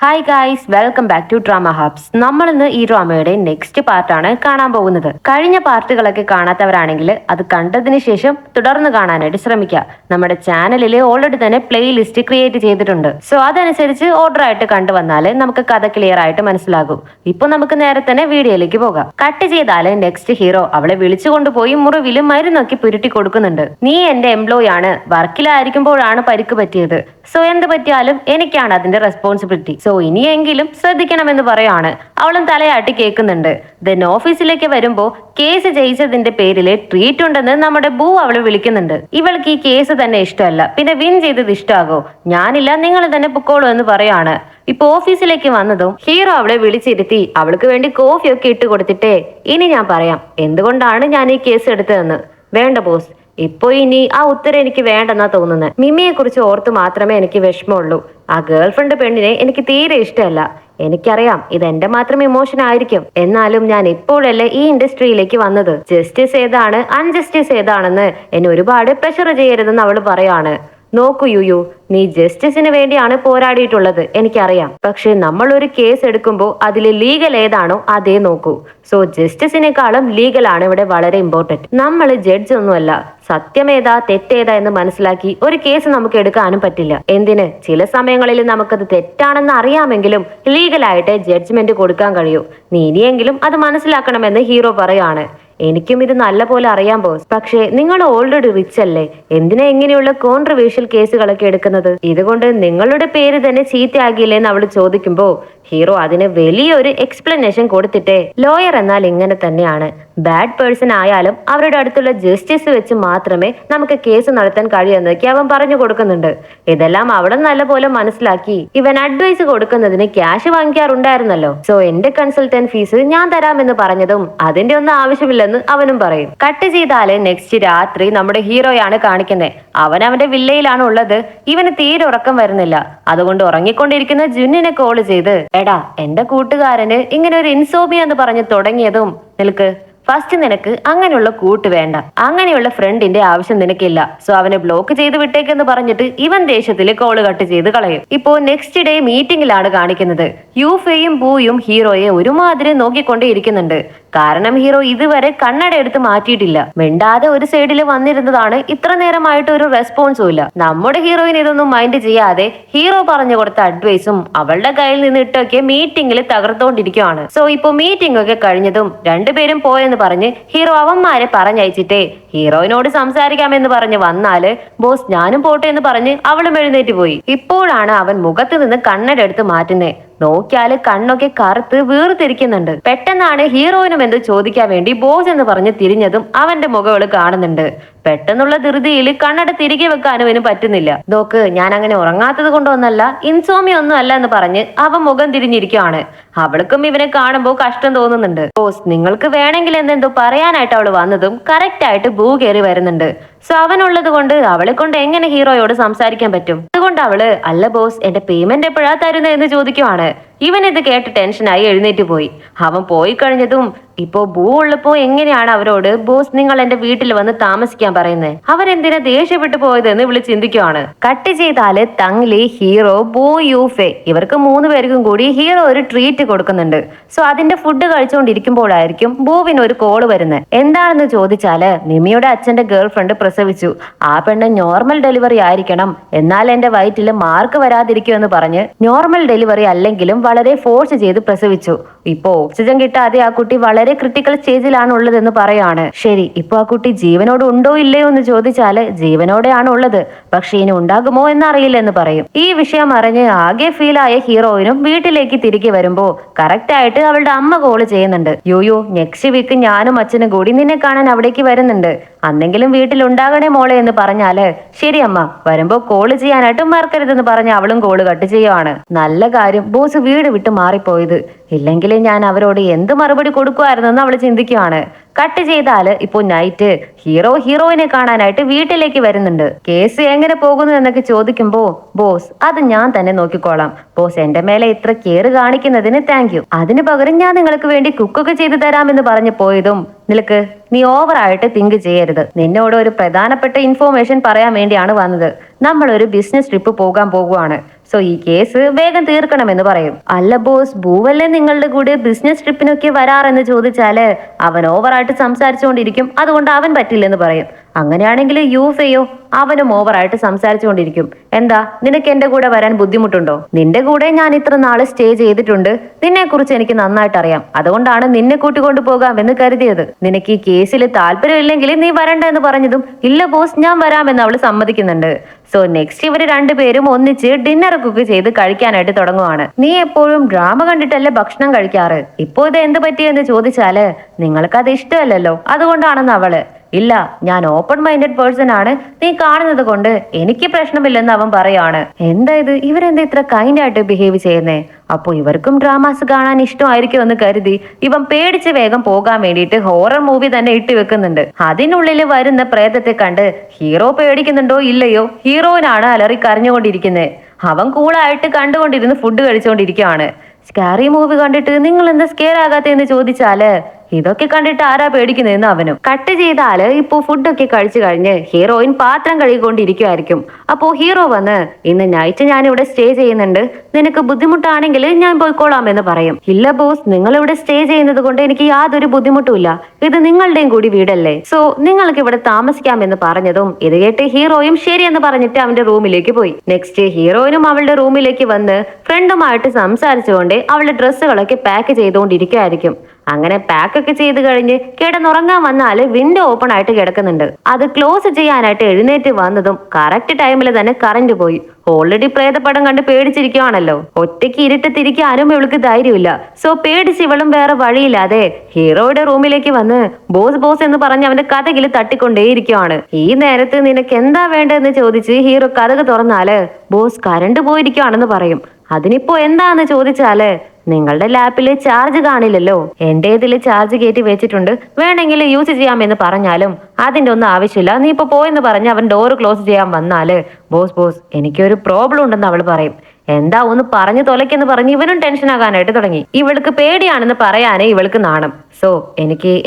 Hi guys, welcome back to Drama Hubs. നമ്മൾ ഇന്ന് ഈ ഡ്രാമയുടെ നെക്സ്റ്റ് പാർട്ടാണ് കാണാൻ പോകുന്നത്. കഴിഞ്ഞ പാർട്ടുകളൊക്കെ കാണാത്തവരാണെങ്കിൽ അത് കണ്ടതിന് ശേഷം തുടർന്ന് കാണാനായിട്ട് ശ്രമിക്കുക. നമ്മുടെ ചാനലിൽ ഓൾറെഡി തന്നെ പ്ലേലിസ്റ്റ് ക്രിയേറ്റ് ചെയ്തിട്ടുണ്ട്. സോ അതനുസരിച്ച് ഓർഡർ ആയിട്ട് കണ്ടുവന്നാൽ നമുക്ക് കഥ ക്ലിയർ ആയിട്ട് മനസ്സിലാകും. ഇപ്പൊ നമുക്ക് നേരെ തന്നെ വീഡിയോയിലേക്ക് പോകാം. കട്ട് ചെയ്താൽ നെക്സ്റ്റ് ഹീറോ അവളെ വിളിച്ചു കൊണ്ടുപോയി മുറിവിൽ മരുന്നൊക്കെ പുരുട്ടി കൊടുക്കുന്നുണ്ട്. നീ എന്റെ എംപ്ലോയി ആണ്, വർക്കിലായിരിക്കുമ്പോഴാണ് പരിക്ക് പറ്റിയത്. സോ എന്ത് പറ്റിയാലും എനിക്കാണ് അതിന്റെ റെസ്പോൺസിബിലിറ്റി. സോ ഇനിയെങ്കിലും ശ്രദ്ധിക്കണമെന്ന് പറയാണ്. അവളും തലയാട്ടി കേൾക്കുന്നുണ്ട്. ദെൻ ഓഫീസിലേക്ക് വരുമ്പോ കേസ് ജയിച്ചതിന്റെ പേരിൽ ട്രീറ്റ് ഉണ്ടെന്ന് നമ്മുടെ ബൂ അവളെ വിളിക്കുന്നുണ്ട്. ഇവൾക്ക് ഈ കേസ് തന്നെ ഇഷ്ടമല്ല, പിന്നെ വിൻ ചെയ്തത് ഇഷ്ടമാകോ? ഞാനില്ല, നിങ്ങൾ തന്നെ പൊക്കോളൂ എന്ന് പറയാണ്. ഇപ്പൊ ഓഫീസിലേക്ക് വന്നതും ഹീറോ അവളെ വിളിച്ചിരുത്തി അവൾക്ക് വേണ്ടി കോഫിയൊക്കെ ഇട്ട് കൊടുത്തിട്ടേ ഇനി ഞാൻ പറയാം എന്തുകൊണ്ടാണ് ഞാൻ ഈ കേസ് എടുത്തതെന്ന്. വേണ്ട ബോസ്, ഇപ്പൊ ഇനി ആ ഉത്തരം എനിക്ക് വേണ്ടെന്നാ തോന്നുന്നത്. മിമിയെ കുറിച്ച് ഓർത്ത് മാത്രമേ എനിക്ക് വിഷമമുള്ളൂ. ആ ഗേൾഫ്രണ്ട് പെണ്ണിനെ എനിക്ക് തീരെ ഇഷ്ടമല്ല. എനിക്കറിയാം ഇത് എന്റെ മാത്രം ഇമോഷൻ ആയിരിക്കും, എന്നാലും ഞാൻ ഇപ്പോഴല്ലേ ഈ ഇൻഡസ്ട്രിയിലേക്ക് വന്നത്. ജസ്റ്റിസ് ഏതാണ് അൺജസ്റ്റിസ് ഏതാണെന്ന് എന്നെ ഒരുപാട് പ്രഷർ ചെയ്യരുതെന്ന് അവള് പറയാണ്. നോക്കൂ യുയു, നീ ജസ്റ്റിസിന് വേണ്ടിയാണ് പോരാടിയിട്ടുള്ളത്, എനിക്കറിയാം. പക്ഷെ നമ്മൾ ഒരു കേസ് എടുക്കുമ്പോൾ അതിൽ ലീഗൽ ഏതാണോ അതേ നോക്കൂ. സോ ജസ്റ്റിസിനേക്കാളും ലീഗലാണ് ഇവിടെ വളരെ ഇമ്പോർട്ടന്റ്. നമ്മൾ ജഡ്ജ് ഒന്നുമല്ല. സത്യമേതാ തെറ്റേതാ എന്ന് മനസ്സിലാക്കി ഒരു കേസ് നമുക്ക് എടുക്കാനും പറ്റില്ല. എന്തിന്, ചില സമയങ്ങളിൽ നമുക്കത് തെറ്റാണെന്ന് അറിയാമെങ്കിലും ലീഗലായിട്ട് ജഡ്ജ്മെന്റ് കൊടുക്കാൻ കഴിയൂ. നീ ഇനിയെങ്കിലും അത് മനസ്സിലാക്കണമെന്ന് ഹീറോ പറയാണ്. എനിക്കും ഇത് നല്ല പോലെ അറിയാം ബോസ്, പക്ഷേ നിങ്ങൾ ഓൾറെഡി റിച്ച് അല്ലേ, എന്തിനാ ഇങ്ങനെയുള്ള കോൺട്രവേഴ്ഷ്യൽ കേസുകളൊക്കെ എടുക്കുന്നത്? ഇതുകൊണ്ട് നിങ്ങളുടെ പേര് തന്നെ ചീത്തയാകില്ലേ എന്ന് അവള് ചോദിക്കുമ്പോ ഹീറോ അതിന് വലിയൊരു എക്സ്പ്ലനേഷൻ കൊടുത്തിട്ടേ, ലോയർ എന്നാൽ ഇങ്ങനെ തന്നെയാണ്. ബാഡ് പേഴ്സൺ ആയാലും അവരുടെ അടുത്തുള്ള ജസ്റ്റിസ് വെച്ച് മാത്രമേ നമുക്ക് കേസ് നടത്താൻ കഴിയുന്നതൊക്കെ അവൻ പറഞ്ഞു കൊടുക്കുന്നുണ്ട്. ഇതെല്ലാം അവിടെ നല്ലപോലെ മനസ്സിലാക്കി ഇവൻ അഡ്വൈസ് കൊടുക്കുന്നതിന് ക്യാഷ് വാങ്ങിക്കാറുണ്ടായിരുന്നല്ലോ. സോ എന്റെ കൺസൾട്ടന്റ് ഫീസ് ഞാൻ തരാമെന്ന് പറഞ്ഞതും അതിന്റെ ഒന്നും ആവശ്യമില്ലെന്ന് അവനും പറയും. കട്ട് ചെയ്താല് നെക്സ്റ്റ് രാത്രി നമ്മുടെ ഹീറോയാണ് കാണിക്കുന്നത്. അവന്റെ വില്ലയിലാണ് ഉള്ളത്. ഇവന് തീരെ ഉറക്കം വരുന്നില്ല. അതുകൊണ്ട് ഉറങ്ങിക്കൊണ്ടിരിക്കുന്ന ജുന്നിനെ കോള് ചെയ്ത്, എടാ എന്റെ കൂട്ടുകാരന് ഇങ്ങനെ ഒരു ഇൻസോമിയ എന്ന് പറഞ്ഞ് തുടങ്ങിയതും നിൽക്ക്, ഫസ്റ്റ് നിനക്ക് അങ്ങനെയുള്ള കൂട്ട് വേണ്ട, അങ്ങനെയുള്ള ഫ്രണ്ടിന്റെ ആവശ്യം നിനക്കില്ല. സോ അവനെ ബ്ലോക്ക് ചെയ്ത് വിട്ടേക്കെന്ന് പറഞ്ഞിട്ട് ഇവൻ ദേഷ്യത്തിൽ കോള് കട്ട് ചെയ്ത് കളയും. ഇപ്പോ നെക്സ്റ്റ് ഡേ മീറ്റിംഗിലാണ് കാണിക്കുന്നത്. യൂഫയും ബൂയും ഹീറോയെ ഒരുമാതിരി നോക്കിക്കൊണ്ടേ ഇരിക്കുന്നുണ്ട്. കാരണം ഹീറോ ഇതുവരെ കണ്ണട എടുത്ത് മാറ്റിയിട്ടില്ല. മിണ്ടാതെ ഒരു സൈഡിൽ വന്നിരുന്നതാണ്. ഇത്ര നേരമായിട്ട് ഒരു റെസ്പോൺസും ഇല്ല. നമ്മുടെ ഹീറോയിന് ഇതൊന്നും മൈൻഡ് ചെയ്യാതെ ഹീറോ പറഞ്ഞു കൊടുത്ത അഡ്വൈസും അവളുടെ കയ്യിൽ നിന്ന് ഇട്ടൊക്കെ മീറ്റിംഗിൽ തകർത്തോണ്ടിരിക്കുകയാണ്. സോ ഇപ്പൊ മീറ്റിംഗ് ഒക്കെ കഴിഞ്ഞതും രണ്ടുപേരും പോയെന്ന് പറഞ്ഞ് ഹീറോ അവന്മാരെ പറഞ്ഞയച്ചിട്ടേ ഹീറോയിനോട് സംസാരിക്കാമെന്ന് പറഞ്ഞ് വന്നാല് ബോസ് ഞാനും പോട്ടെ എന്ന് പറഞ്ഞ് അവളും എഴുന്നേറ്റ് പോയി. ഇപ്പോഴാണ് അവൻ മുഖത്ത് നിന്ന് കണ്ണട എടുത്ത് മാറ്റുന്നേ. നോക്കിയാല് കണ്ണൊക്കെ കറുത്ത് വീർത്തിരിക്കുന്നുണ്ട്. പെട്ടെന്നാണ് ഹീറോയിനും എന്ത് ചോദിക്കാൻ വേണ്ടി ബോസ് എന്ന് പറഞ്ഞ് തിരിഞ്ഞതും അവന്റെ മുഖകള് കാണുന്നുണ്ട്. പെട്ടെന്നുള്ള ധൃതിയിൽ കണ്ണട തിരികെ വെക്കാനും ഇവന് പറ്റുന്നില്ല. നോക്ക്, ഞാൻ അങ്ങനെ ഉറങ്ങാത്തത് കൊണ്ടൊന്നല്ല, ഇൻസോമിയ ഒന്നും അല്ല എന്ന് പറഞ്ഞ് അവൻ മുഖം തിരിഞ്ഞിരിക്കുകയാണ്. അവൾക്കും ഇവനെ കാണുമ്പോൾ കഷ്ടം തോന്നുന്നുണ്ട്. ബോസ് നിങ്ങൾക്ക് വേണമെങ്കിൽ എന്തെന്തോ പറയാനായിട്ട് അവള് വന്നതും കറക്റ്റ് ആയിട്ട് ബൂ കയറി വരുന്നുണ്ട്. സോ അവനുള്ളത് കൊണ്ട് അവളെ കൊണ്ട് എങ്ങനെ ഹീറോയോട് സംസാരിക്കാൻ പറ്റും? അതുകൊണ്ട് അവള്, അല്ല ബോസ് എന്റെ പേയ്മെന്റ് എപ്പോഴാ തരുന്നത് എന്ന് ചോദിക്കുവാണ്. ഇവൻ ഇത് കേട്ട് ടെൻഷനായി എഴുന്നേറ്റ് പോയി. അവൻ പോയി കഴിഞ്ഞതും ഇപ്പോ ബൂ ഉള്ളപ്പോ എങ്ങനെയാണ് അവരോട് ബോസ് നിങ്ങൾ എന്റെ വീട്ടിൽ വന്ന് താമസിക്കാൻ പറയുന്നത്, അവരെന്തിനാ ദേഷ്യപ്പെട്ടു പോയതെന്ന് ഇവള് ചിന്തിക്കുവാണ്. കട്ട് ചെയ്താല് തങ്ലി, ഹീറോ, ബൂ, യൂഫെ ഇവർക്ക് 3 പേർക്കും കൂടി ഹീറോ ഒരു ട്രീറ്റ് കൊടുക്കുന്നുണ്ട്. സോ അതിന്റെ ഫുഡ് കഴിച്ചുകൊണ്ടിരിക്കുമ്പോഴായിരിക്കും ബൂവിന് ഒരു കോള് വരുന്നത്. എന്താണെന്ന് ചോദിച്ചാല് നിമിയുടെ അച്ഛന്റെ ഗേൾഫ്രണ്ട് പ്രസവിച്ചു. ആ പെണ്ണ് നോർമൽ ഡെലിവറി ആയിരിക്കണം, എന്നാൽ എന്റെ വയറ്റിൽ മാർക്ക് വരാതിരിക്കുമെന്ന് പറഞ്ഞ് നോർമൽ ഡെലിവറി അല്ലെങ്കിലും വളരെ ഫോഴ്സ് ചെയ്ത് പ്രസവിച്ചു. ഇപ്പോ ഓക്സിജൻ കിട്ടാതെ ആ കുട്ടി വളരെ ക്രിട്ടിക്കൽ സ്റ്റേജിലാണ് ഉള്ളതെന്ന് പറയാണ്. ശരി, ഇപ്പൊ ആ കുട്ടി ജീവനോട് ഉണ്ടോ ഇല്ലയോ എന്ന് ചോദിച്ചാല് ജീവനോടെയാണ് ഉള്ളത്, പക്ഷെ ഇനി ഉണ്ടാകുമോ എന്നറിയില്ല എന്ന് പറയും. ഈ വിഷയം അറിഞ്ഞ് ആകെ ഫീലായ ഹീറോയിനും വീട്ടിലേക്ക് തിരികെ വരുമ്പോ കറക്റ്റ് ആയിട്ട് അവളുടെ അമ്മ കോള് ചെയ്യുന്നുണ്ട്. യോയോ, നെക്സ്റ്റ് വീക്ക് ഞാനും അച്ഛനും കൂടി നിന്നെ കാണാൻ അവിടേക്ക് വരുന്നുണ്ട്, അന്നെങ്കിലും വീട്ടിൽ ഉണ്ടാകണേ മോളെ എന്ന് പറഞ്ഞാല് ശരി അമ്മ, വരുമ്പോ കോള് ചെയ്യാനായിട്ട് മറക്കരുതെന്ന് പറഞ്ഞ് അവളും കോള് കട്ട് ചെയ്യുവാണ്. നല്ല കാര്യം ബോസ് വീട് വിട്ട് മാറിപ്പോയത്, ഇല്ലെങ്കിൽ ഞാൻ അവരോട് എന്ത് മറുപടി കൊടുക്കുമായിരുന്നെന്ന് അവള് ചിന്തിക്കുവാണ്. കട്ട് ചെയ്താല് ഇപ്പൊ നൈറ്റ് ഹീറോയിനെ കാണാനായിട്ട് വീട്ടിലേക്ക് വരുന്നുണ്ട്. കേസ് എങ്ങനെ പോകുന്നു എന്നൊക്കെ ചോദിക്കുമ്പോ ബോസ് അത് ഞാൻ തന്നെ നോക്കിക്കോളാം, ബോസ് എന്റെ മേലെ ഇത്ര കെയർ കാണിക്കുന്നതിന് താങ്ക് യു, അതിന് പകരം ഞാൻ നിങ്ങൾക്ക് വേണ്ടി കുക്കൊക്കെ ചെയ്തു തരാമെന്ന് പറഞ്ഞു പോയതും നിനക്ക് നീ ഓവറായിട്ട് തിങ്ക് ചെയ്യരുത്. നിന്നോട് ഒരു പ്രധാനപ്പെട്ട ഇൻഫോർമേഷൻ പറയാൻ വേണ്ടിയാണ് വന്നത്. നമ്മൾ ഒരു ബിസിനസ് ട്രിപ്പ് പോകാൻ പോകുവാണ്. സോ ഈ കേസ് വേഗം തീർക്കണമെന്ന് പറയും. അല്ല ബോസ്, ഭൂവല്ലേ നിങ്ങളുടെ കൂടെ ബിസിനസ് ട്രിപ്പിനൊക്കെ വരാറെന്ന് ചോദിച്ചാല് അവൻ ഓവറായിട്ട് സംസാരിച്ചുകൊണ്ടിരിക്കും, അതുകൊണ്ട് അവൻ പറ്റില്ലെന്ന് പറയും. അങ്ങനെയാണെങ്കിൽ യൂഫയോ അവനും ഓവറായിട്ട് സംസാരിച്ചുകൊണ്ടിരിക്കും. എന്താ നിനക്ക് എന്റെ കൂടെ വരാൻ ബുദ്ധിമുട്ടുണ്ടോ? നിന്റെ കൂടെ ഞാൻ ഇത്ര നാള് സ്റ്റേ ചെയ്തിട്ടുണ്ട്, നിന്നെ കുറിച്ച് എനിക്ക് നന്നായിട്ട് അറിയാം, അതുകൊണ്ടാണ് നിന്നെ കൂട്ടിക്കൊണ്ടു പോകാമെന്ന് കരുതിയത്. നിനക്ക് ഈ കേസിൽ താല്പര്യമില്ലെങ്കിൽ നീ വരണ്ട എന്ന് പറഞ്ഞതും ഇല്ല ബോസ് ഞാൻ വരാമെന്ന് അവള് സമ്മതിക്കുന്നുണ്ട്. സോ നെക്സ്റ്റ് ഇവര് രണ്ടുപേരും ഒന്നിച്ച് ഡിന്നർ കുക്ക് ചെയ്ത് കഴിക്കാനായിട്ട് തുടങ്ങുവാണ്. നീ എപ്പോഴും ഡ്രാമ കണ്ടിട്ടല്ലേ ഭക്ഷണം കഴിക്കാറ്, ഇപ്പോ ഇത് എന്ത് പറ്റിയെന്ന് ചോദിച്ചാല് നിങ്ങൾക്ക് അത് ഇഷ്ടമല്ലല്ലോ അതുകൊണ്ടാണെന്ന് അവള്. ഇല്ല, ഞാൻ ഓപ്പൺ മൈൻഡഡ് പേഴ്സൺ ആണ്, നീ കാണുന്നത് കൊണ്ട് എനിക്ക് പ്രശ്നമില്ലെന്ന് അവൻ പറയാണ്. എന്താ ഇത്, ഇവരെന്താ ഇത്ര കൈൻഡ് ആയിട്ട് ബിഹേവ് ചെയ്യുന്നേ? അപ്പൊ ഇവർക്കും ഡ്രാമാസ് കാണാൻ ഇഷ്ടമായിരിക്കും എന്ന് കരുതി ഇവൻ പേടിച്ച് വേഗം പോകാൻ വേണ്ടിയിട്ട് ഹൊറർ മൂവി തന്നെ ഇട്ട് വെക്കുന്നുണ്ട്. അതിനുള്ളിൽ വരുന്ന പ്രേതത്തെ കണ്ട് ഹീറോ പേടിക്കുന്നുണ്ടോ ഇല്ലയോ, ഹീറോയിനാണ് അലറി കരഞ്ഞുകൊണ്ടിരിക്കുന്നത്. അവൻ കൂളായിട്ട് കണ്ടുകൊണ്ടിരുന്ന് ഫുഡ് കഴിച്ചുകൊണ്ടിരിക്കുകയാണ്. സ്കാറി മൂവി കണ്ടിട്ട് നിങ്ങൾ എന്താ സ്കെയർ ആകാത്തെന്ന് ചോദിച്ചാല് ഇതൊക്കെ കണ്ടിട്ട് ആരാ പേടിക്കുന്നതെന്ന് അവനും. കട്ട് ചെയ്താല് ഇപ്പോ ഫുഡൊക്കെ കഴിച്ചു കഴിഞ്ഞ് ഹീറോയിൻ പാത്രം കഴുകിക്കൊണ്ടിരിക്കുമായിരിക്കും. അപ്പോ ഹീറോ വന്ന് ഇന്ന് നൈറ്റ് ഞാൻ ഇവിടെ സ്റ്റേ ചെയ്യുന്നുണ്ട്, നിനക്ക് ബുദ്ധിമുട്ടാണെങ്കിൽ ഞാൻ പോയിക്കോളാം എന്ന് പറയും. ഇല്ല ബോസ്, നിങ്ങൾ ഇവിടെ സ്റ്റേ ചെയ്യുന്നത് കൊണ്ട് എനിക്ക് യാതൊരു ബുദ്ധിമുട്ടുമില്ല, ഇത് നിങ്ങളുടെയും കൂടി വീടല്ലേ, സോ നിങ്ങൾക്ക് ഇവിടെ താമസിക്കാമെന്ന് പറഞ്ഞതും ഇത് കേട്ട് ഹീറോയും ശരിയെന്ന് പറഞ്ഞിട്ട് അവന്റെ റൂമിലേക്ക് പോയി. നെക്സ്റ്റ് ഹീറോയിനും അവളുടെ റൂമിലേക്ക് വന്ന് ഫ്രണ്ടുമായിട്ട് സംസാരിച്ചുകൊണ്ട് അവളുടെ ഡ്രസ്സുകളൊക്കെ പാക്ക് ചെയ്തുകൊണ്ടിരിക്കുകയായിരിക്കും. അങ്ങനെ പാക്ക് ഒക്കെ ചെയ്ത് കഴിഞ്ഞ് കിടന്നുറങ്ങാൻ വന്നാല് വിൻഡോ ഓപ്പൺ ആയിട്ട് കിടക്കുന്നുണ്ട്. അത് ക്ലോസ് ചെയ്യാനായിട്ട് എഴുന്നേറ്റ് വന്നതും കറക്റ്റ് ടൈമിൽ തന്നെ കറന്റ് പോയി. ഓൾറെഡി പ്രേതപ്പടം കണ്ട് പേടിച്ചിരിക്കുവാണല്ലോ, ഒറ്റയ്ക്ക് ഇരുട്ടത്തിരിക്കാനും ഇവൾക്ക് ധൈര്യമില്ല. സോ പേടിച്ച് ഇവളും വേറെ വഴിയില്ലാതെ ഹീറോയുടെ റൂമിലേക്ക് വന്ന് ബോസ് ബോസ് എന്ന് പറഞ്ഞ് അവന്റെ കഥകിൽ തട്ടിക്കൊണ്ടേയിരിക്കുവാണ്. ഈ നേരത്ത് നിനക്ക് എന്താ വേണ്ടതെന്ന് ചോദിച്ച് ഹീറോ കഥക് തുറന്നാല് ബോസ് കറണ്ട് പോയിരിക്കുവാണെന്ന് പറയും. അതിനിപ്പോ എന്താന്ന് ചോദിച്ചാല് നിങ്ങളുടെ ലാപ്പില് ചാർജ് കാണില്ലല്ലോ, എന്റെ ഇതില് ചാർജ് കയറ്റി വെച്ചിട്ടുണ്ട്, വേണമെങ്കിൽ യൂസ് ചെയ്യാമെന്ന് പറഞ്ഞാലും അതിന്റെ ഒന്നും ആവശ്യമില്ല, നീ ഇപ്പൊ പോയെന്ന് പറഞ്ഞ് അവൻ ഡോറ് ക്ലോസ് ചെയ്യാൻ വന്നാല് ബോസ് ബോസ് എനിക്കൊരു പ്രോബ്ലം ഉണ്ടെന്ന് അവൾ പറയും. എന്താ ഒന്ന് പറഞ്ഞു തൊലക്കെന്ന് പറഞ്ഞ് ഇവനും ടെൻഷൻ ആകാനായിട്ട് തുടങ്ങി. ഇവൾക്ക് പേടിയാണെന്ന് പറയാനേ ഇവൾക്ക് നാണം. സോ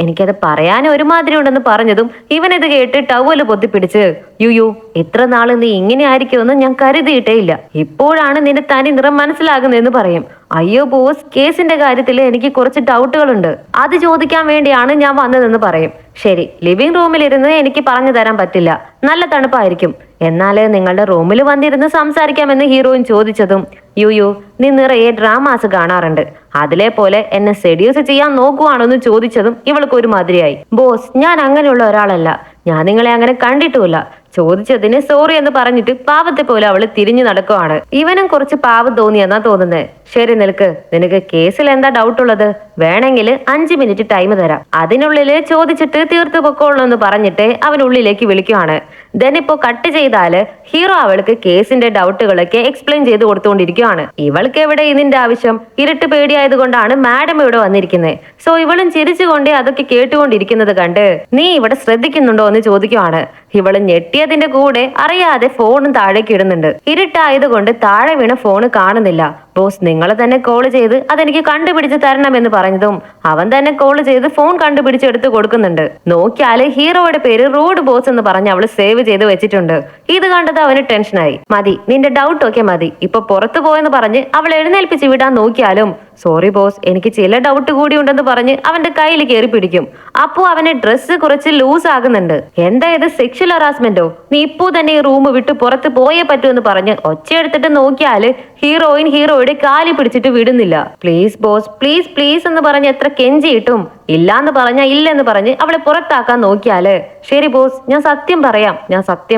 എനിക്കത് പറയാനും ഒരുമാതിരി ഉണ്ടെന്ന് പറഞ്ഞതും ഇവനിത് കേട്ട് ടവല് പൊത്തിപ്പിടിച്ച് യുയു ഇത്ര നാള് നീ ഇങ്ങനെ ആയിരിക്കുമെന്ന് ഞാൻ കരുതിയിട്ടേ ഇല്ല, ഇപ്പോഴാണ് നിന്റെ തനി നിറം മനസ്സിലാകുന്നതെന്ന് പറയും. അയ്യോ ബോസ്, കേസിന്റെ കാര്യത്തിൽ എനിക്ക് കുറച്ച് ഡൗട്ടുകളുണ്ട്, അത് ചോദിക്കാൻ വേണ്ടിയാണ് ഞാൻ വന്നതെന്ന് പറയും. ശരി, ലിവിംഗ് റൂമിലിരുന്ന് എനിക്ക് പറഞ്ഞു തരാൻ പറ്റില്ല, നല്ല തണുപ്പായിരിക്കും, എന്നാല് നിങ്ങളുടെ റൂമിൽ വന്നിരുന്ന് സംസാരിക്കാമെന്ന് ഹീറോയിൻ ചോദിച്ചതും യുയു നീ നിറയെ ഡ്രാമാസ് കാണാറുണ്ട്, അതിലെ പോലെ എന്നെ സെഡ്യൂസ് ചെയ്യാൻ നോക്കുവാണെന്ന് ചോദിച്ചതും ഇവൾക്ക് ഒരു മാതിരിയായി. ബോസ്, ഞാൻ അങ്ങനെയുള്ള ഒരാളല്ല, ഞാൻ നിങ്ങളെ അങ്ങനെ കണ്ടിട്ടുമില്ല, ചോദിച്ചതിന് സോറി എന്ന് പറഞ്ഞിട്ട് പാവത്തെ പോലെ അവള് തിരിഞ്ഞു നടക്കുവാണ്. ഇവനും കുറച്ച് പാവം തോന്നിയെന്നാ തോന്നുന്നത്. ശരി നിൽക്ക്, നിനക്ക് കേസിൽ എന്താ ഡൗട്ട് ഉള്ളത്, വേണമെങ്കിൽ 5 മിനിറ്റ് ടൈം തരാം, അതിനുള്ളില് ചോദിച്ചിട്ട് തീർത്തു പൊക്കോളൂ എന്ന് പറഞ്ഞിട്ട് അവൻ ഉള്ളിലേക്ക് വിളിക്കുവാണ്. ദെൻ ഇപ്പോ കട്ട് ചെയ്താല് ഹീറോ അവൾക്ക് കേസിന്റെ ഡൗട്ടുകളൊക്കെ എക്സ്പ്ലെയിൻ ചെയ്ത് കൊടുത്തുകൊണ്ടിരിക്കുകയാണ്. ഇവൾക്ക് എവിടെ ഇതിന്റെ ആവശ്യം, ഇരുട്ട് പേടിയായത് കൊണ്ടാണ് മാഡം ഇവിടെ വന്നിരിക്കുന്നത്. സോ ഇവളും ചിരിച്ചുകൊണ്ട് അതൊക്കെ കേട്ടുകൊണ്ടിരിക്കുന്നത് കണ്ട് നീ ഇവിടെ ശ്രദ്ധിക്കുന്നുണ്ടോ എന്ന് ചോദിക്കുവാണ്. ഇവള് ഞെട്ടിയതിന്റെ കൂടെ അറിയാതെ ഫോണും താഴേക്ക് ഇടുന്നുണ്ട്. ഇരുട്ടായത് കൊണ്ട് താഴെ വീണ ഫോണ് കാണുന്നില്ല. ബോസ് നിങ്ങൾ തന്നെ കോൾ ചെയ്ത് അതെനിക്ക് കണ്ടുപിടിച്ച് തരണമെന്ന് പറഞ്ഞതും അവൻ തന്നെ കോൾ ചെയ്ത് ഫോൺ കണ്ടുപിടിച്ചെടുത്ത് കൊടുക്കുന്നുണ്ട്. നോക്കിയാല് ഹീറോയുടെ പേര് റൂഡ് ബോസ് എന്ന് പറഞ്ഞ് അവള് സേവ് ചെയ്ത് വെച്ചിട്ടുണ്ട്. ഇത് കണ്ടത് അവന് ടെൻഷനായി. മതി നിന്റെ ഡൗട്ട് ഒക്കെ മതി, ഇപ്പൊ പുറത്തു പോയെന്ന് പറഞ്ഞ് അവൾ എഴുന്നേൽപ്പിച്ച് വിടാൻ നോക്കിയാലും സോറി ബോസ് എനിക്ക് ചില ഡൗട്ട് കൂടി ഉണ്ടെന്ന് പറഞ്ഞ് അവന്റെ കയ്യിൽ കയറി പിടിക്കും. അപ്പോ അവന്റെ ഡ്രസ്സ് കുറച്ച് ലൂസ് ആകുന്നുണ്ട്. എന്താ ഇത്, സെക്ഷൽ ഹറാസ്മെന്റോ, നീ ഇപ്പോ തന്നെ ഈ റൂം വിട്ട് പുറത്ത് പോയേ പറ്റൂ എന്ന് പറഞ്ഞ് ഒച്ചയെടുത്തിട്ട് നോക്കിയാല് ഹീറോയിൻ ഹീറോയുടെ കാലി പിടിച്ചിട്ട് വിടുന്നില്ല. പ്ലീസ് ബോസ് പ്ലീസ് പ്ലീസ് എന്ന് പറഞ്ഞ് എത്ര കെഞ്ചിയിട്ടും ഇല്ലാന്ന് പറഞ്ഞ ഇല്ലെന്ന് പറഞ്ഞ് അവളെ പുറത്താക്കാൻ നോക്കിയാല് ശരി ബോസ് ഞാൻ സത്യം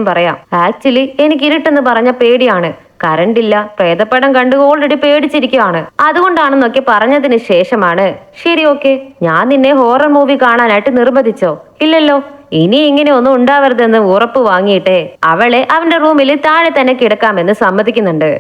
പറയാം ആക്ച്വലി എനിക്ക് ഇരുട്ടെന്ന് പറഞ്ഞ പേടിയാണ്, കറണ്ട് ഇല്ല, പ്രേതപ്പടം കണ്ടു ഓൾറെഡി പേടിച്ചിരിക്കുകയാണ്, അതുകൊണ്ടാണെന്നൊക്കെ പറഞ്ഞതിന് ശേഷമാണ് ശരി ഓക്കെ ഞാൻ നിന്നെ ഹൊറർ മൂവി കാണാനായിട്ട് നിർബന്ധിച്ചോ, ഇല്ലല്ലോ, ഇനി ഇങ്ങനെ ഒന്നും ഉണ്ടാവരുതെന്ന് ഉറപ്പ് വാങ്ങിയിട്ടേ അവളെ അവന്റെ റൂമിൽ താഴെ തന്നെ കിടക്കാമെന്ന് സമ്മതിക്കുന്നുണ്ട്.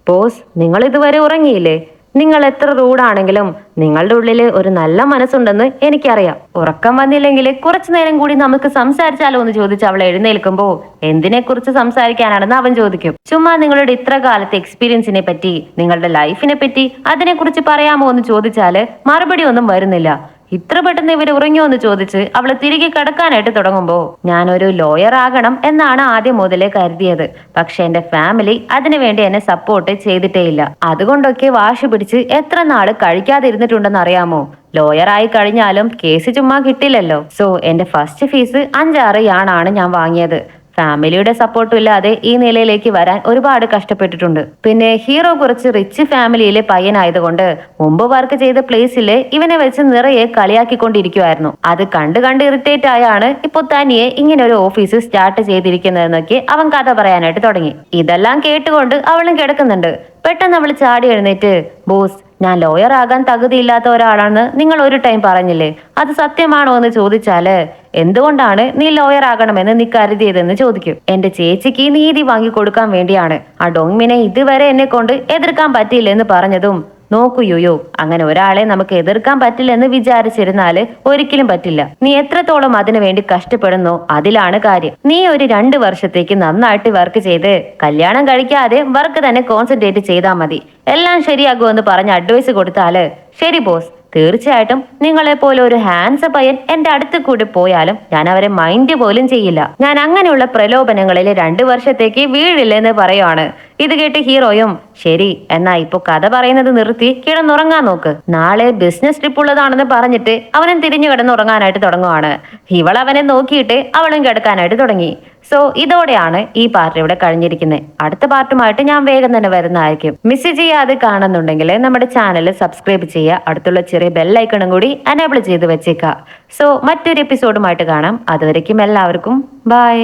ബോസ് നിങ്ങൾ ഇതുവരെ ഉറങ്ങിയില്ലേ, നിങ്ങൾ എത്ര റൂഡാണെങ്കിലും നിങ്ങളുടെ ഉള്ളില് ഒരു നല്ല മനസ്സുണ്ടെന്ന് എനിക്കറിയാം, ഉറക്കം വന്നില്ലെങ്കിൽ കുറച്ചു നേരം കൂടി നമുക്ക് സംസാരിച്ചാലോ എന്ന് ചോദിച്ച് അവൾ എഴുന്നേൽക്കുമ്പോ എന്തിനെ കുറിച്ച് സംസാരിക്കാനാണെന്ന് അവൻ ചോദിക്കും. ചുമ്മാ നിങ്ങളുടെ ഇത്ര കാലത്തെ എക്സ്പീരിയൻസിനെ പറ്റി, നിങ്ങളുടെ ലൈഫിനെ പറ്റി അതിനെ കുറിച്ച് പറയാമോ എന്ന് ചോദിച്ചാല് മറുപടി ഒന്നും വരുന്നില്ല. ഇത്ര പെട്ടെന്ന് ഇവർ ഉറങ്ങിയോ എന്ന് ചോദിച്ച് അവള് തിരികെ കിടക്കാനായിട്ട് തുടങ്ങുമ്പോ ഞാനൊരു ലോയർ ആകണം എന്നാണ് ആദ്യം മുതലേ കരുതിയത്. പക്ഷെ എന്റെ ഫാമിലി അതിനുവേണ്ടി എന്നെ സപ്പോർട്ട് ചെയ്തിട്ടേ ഇല്ല. അതുകൊണ്ടൊക്കെ വാശി പിടിച്ച് എത്ര നാള് കഴിക്കാതിരുന്നിട്ടുണ്ടെന്ന് അറിയാമോ? ലോയർ ആയി കഴിഞ്ഞാലും കേസ് ചുമ്മാ കിട്ടില്ലല്ലോ. സോ എന്റെ ഫസ്റ്റ് ഫീസ് 5-6 യാണാണ് ഞാൻ വാങ്ങിയത്. ഫാമിലിയുടെ സപ്പോർട്ടും ഇല്ലാതെ ഈ നിലയിലേക്ക് വരാൻ ഒരുപാട് കഷ്ടപ്പെട്ടിട്ടുണ്ട്. പിന്നെ ഹീറോ കുറച്ച് റിച്ച് ഫാമിലിയിലെ പയ്യനായതുകൊണ്ട് മുമ്പ് വർക്ക് ചെയ്ത പ്ലേസില് ഇവനെ വെച്ച് നിറയെ കളിയാക്കിക്കൊണ്ടിരിക്കുവായിരുന്നു. അത് കണ്ട് കണ്ട് ഇറിറ്റേറ്റ് ആയാണ് ഇപ്പൊ തനിയെ ഇങ്ങനെ ഒരു ഓഫീസ് സ്റ്റാർട്ട് ചെയ്തിരിക്കുന്നതെന്നൊക്കെ അവൻ കഥ പറയാനായിട്ട് തുടങ്ങി. ഇതെല്ലാം കേട്ടുകൊണ്ട് അവളും കിടക്കുന്നുണ്ട്. പെട്ടെന്ന് അവൾ ചാടി എഴുന്നേറ്റ്, ബോസ്, ഞാൻ ലോയർ ആകാൻ തകുതിയില്ലാത്ത ഒരാളാണെന്ന് നിങ്ങൾ ഒരു ടൈം പറഞ്ഞില്ലേ, അത് സത്യമാണോ എന്ന് ചോദിച്ചാല് എന്തുകൊണ്ടാണ് നീ ലോയർ ആകണമെന്ന് നീ കരുതിയതെന്ന് ചോദിക്കും. എന്റെ ചേച്ചിക്ക് നീതി വാങ്ങി കൊടുക്കാൻ വേണ്ടിയാണ്. ആ ഡോങ്മിനെ ഇതുവരെ എന്നെ കൊണ്ട് എതിർക്കാൻ പറ്റിയില്ലെന്ന് പറഞ്ഞതും നോക്കൂ യോയോ, അങ്ങനെ ഒരാളെ നമുക്ക് എതിർക്കാൻ പറ്റില്ലെന്ന് വിചാരിച്ചിരുന്നാല് ഒരിക്കലും പറ്റില്ല. നീ എത്രത്തോളം അതിനു വേണ്ടി കഷ്ടപ്പെടുന്നോ അതിലാണ് കാര്യം. നീ ഒരു 2 വർഷത്തേക്ക് നന്നായിട്ട് വർക്ക് ചെയ്ത് കല്യാണം കഴിക്കാതെ വർക്ക് തന്നെ കോൺസെൻട്രേറ്റ് ചെയ്താൽ മതി. എല്ലാം ശരിയാകുമെന്ന് പറഞ്ഞ് അഡ്വൈസ് കൊടുത്താല് ശരി ബോസ്, തീർച്ചയായിട്ടും നിങ്ങളെ പോലെ ഒരു ഹാൻസം പയ്യൻ എന്റെ അടുത്ത് കൂടി പോയാലും ഞാൻ അവരെ മൈൻഡ് പോലും ചെയ്യില്ല. ഞാൻ അങ്ങനെയുള്ള പ്രലോഭനങ്ങളിൽ 2 വർഷത്തേക്ക് വീഴില്ലെന്ന് പറയുവാണ്. ഇത് കേട്ട് ഹീറോയും ശരി എന്നാ ഇപ്പൊ കഥ പറയുന്നത് നിർത്തി കിടന്നുറങ്ങാൻ നോക്ക്. നാളെ ബിസിനസ് ട്രിപ്പ് ഉള്ളതാണെന്ന് പറഞ്ഞിട്ട് അവനും തിരിഞ്ഞു കിടന്നുറങ്ങാനായിട്ട് തുടങ്ങുവാണ്. ഇവൾ അവനെ നോക്കിയിട്ട് അവളും കിടക്കാനായിട്ട് തുടങ്ങി. സോ ഇതോടെയാണ് ഈ പാർട്ട് ഇവിടെ കഴിഞ്ഞിരിക്കുന്നത്. അടുത്ത പാർട്ടുമായിട്ട് ഞാൻ വേഗം തന്നെ വരുന്നതായിരിക്കും. മിസ് ചെയ്യാതെ കാണുന്നുണ്ടെങ്കിൽ നമ്മുടെ ചാനൽ സബ്സ്ക്രൈബ് ചെയ്യുക. അടുത്തുള്ള ചെറിയ ബെല്ലൈക്കണും കൂടി എനേബിൾ ചെയ്ത് വെച്ചേക്കുക. സോ മറ്റൊരു എപ്പിസോഡുമായിട്ട് കാണാം. അതുവരയ്ക്കും എല്ലാവർക്കും ബൈ.